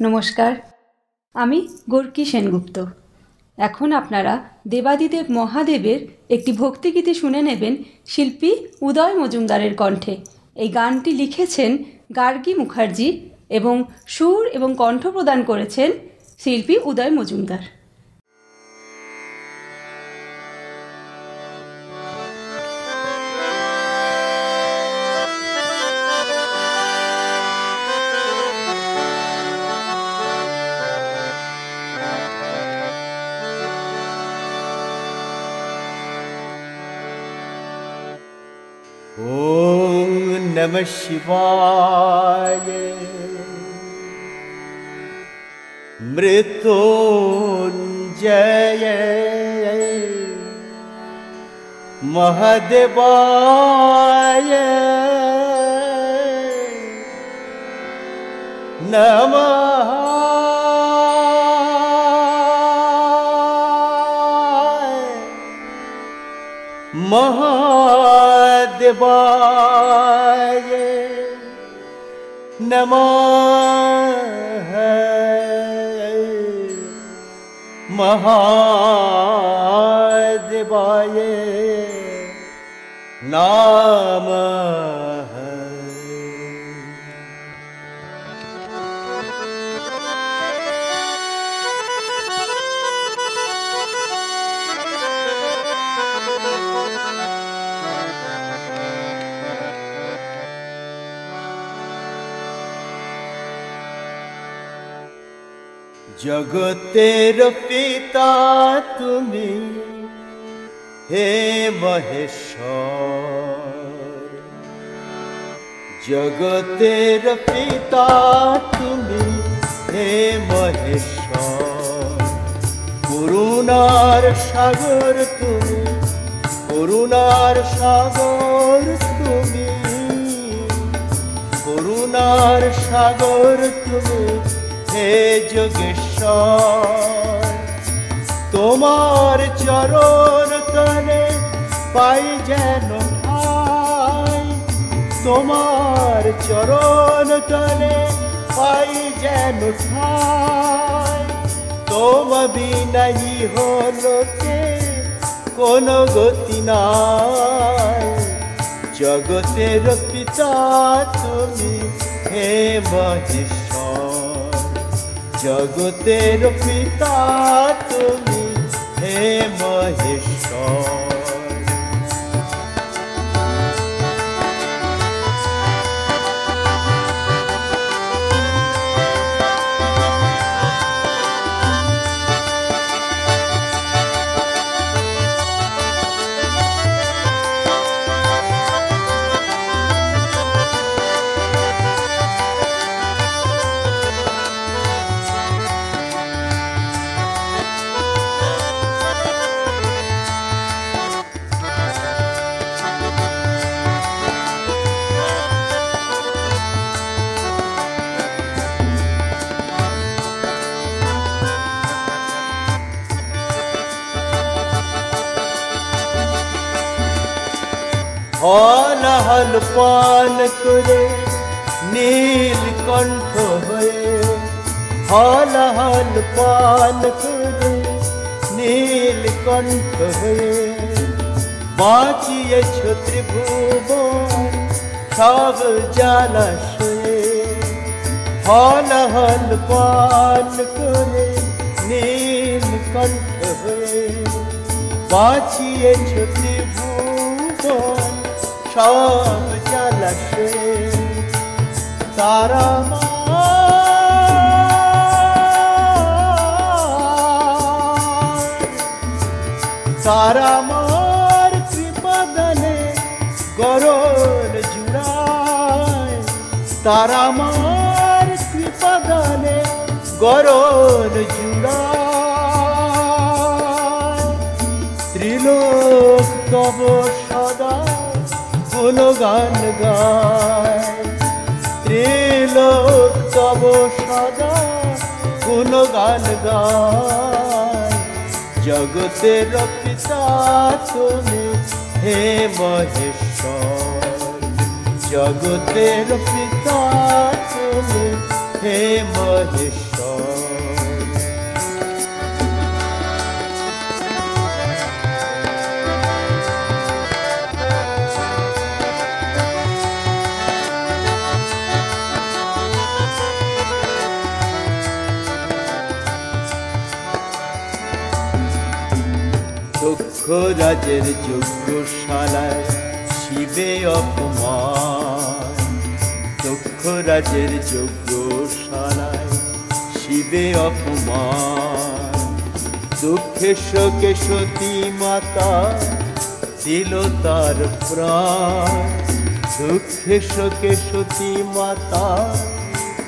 নমস্কার, আমি গোর্কি সেনগুপ্ত। এখন আপনারা দেবাদিদেব মহাদেবের একটি ভক্তিগীতি শুনে নেবেন শিল্পী উদয় মজুমদারের কণ্ঠে। এই গানটি লিখেছেন গার্গী মুখার্জি এবং সুর এবং কণ্ঠ প্রদান করেছেন শিল্পী উদয় মজুমদার। ओम नमः शिवाय मृत्युंजय महादेवाय नमः। महादेवाय नमः। महादेवाय नमः। जगतेर पिता तुमी हे महेश्वर, जगतेर पिता तुमी हे महेश्वर। करुणार सागर तुमी, करुणार सागर तुमी, करुणार सागर तुमी हे যোগেশ্বর। তোমার চরণ তলে পাই যেন ঠাই, তোমার চরণ তলে পাই যেন ঠাই। তোমা বিনাই হলোকে কোনো গতি নাই। জগতের পিতা তুমি হে মহেশ্বর, জগতের পিতা তুমি হে মহেশ্বর। হলাহল পান করে নীলকণ্ঠ হয়ে, হলাহল পান করে নীলকণ্ঠ হয়ে। বাঁচিয়েছ ত্রিভুবন সব জলাশয়ে, হলাহল পান করে নীলকণ্ঠ হয়ে। বাঁচিয়েছ ত্রিভুবন সব জলাশয়ে। তারা তারা মার কৃপাদানে গরল জুড়ায়, তারা মার কৃপাদানে গরল জুড়ায়। ত্রিলোক তব সদা গুণগান গায়, ত্রিলোক তব সদা গুণগান গায়। জগতের পিতা তুমি হে মহেশ্বর, জগতের পিতা তুমি হে মহেশ্বর। দক্ষ রাজের যজ্ঞশালায় শিবে অপমান, দক্ষ রাজের যজ্ঞশালায় শিবে অপমান। দুঃখে শোকে সতী মাতা দিল তার প্রাণ, দুঃখে শোকে সতী মাতা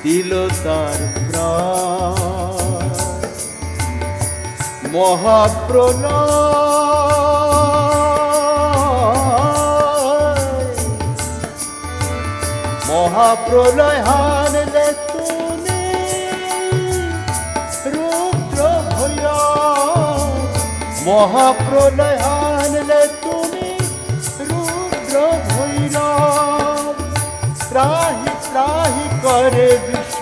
দিল তার প্রাণ। মহাপ্রলয় হানলে তুমি রুদ্র ভৈরব, মহাপ্রলয় হানলে তুমি রুদ্র ভৈরব। ত্রাহি ত্রাহি করে বিশ্ব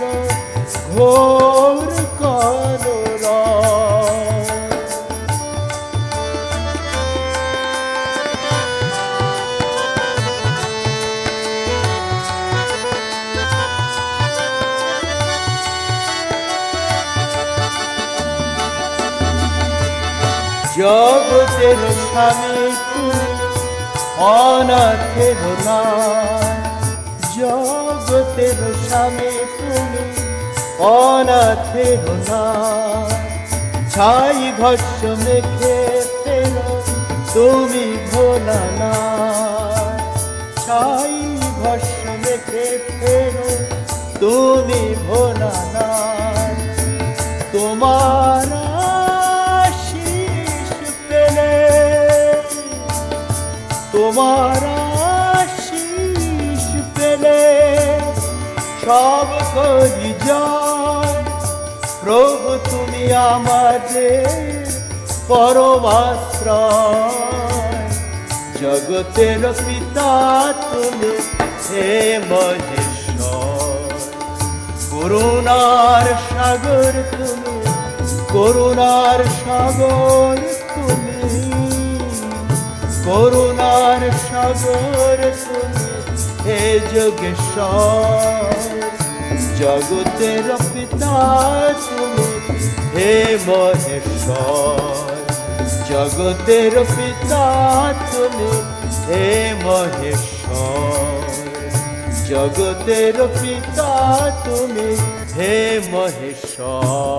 ঘোর কলরব। জগতের স্বামী তুমি অনাথের নাথ, জগতের স্বামী তুমি অনাথের নাথ। ছাই ভস্য মেখে ফেরো তুমি ভোলানাথ, ছাই ভস্য মেখে ফেরো তুমি ভোলানাথ। তোমার তোমার আশীষ পেলে সব করি জয়। প্রভু তুমি আমাদের পরমাশ্রয়, জগতের পিতা তুমি হে মহেশ্বর। করুণার সাগর তুমি, করুণার সাগর তুমি, করুণার সাগর তুমি হে যোগেশ্বর। জগতের পিতা তুমি হে মহেশ্বর, জগতের পিতা তুমি হে মহেশ্বর, জগতের পিতা তুমি হে মহেশ্বর।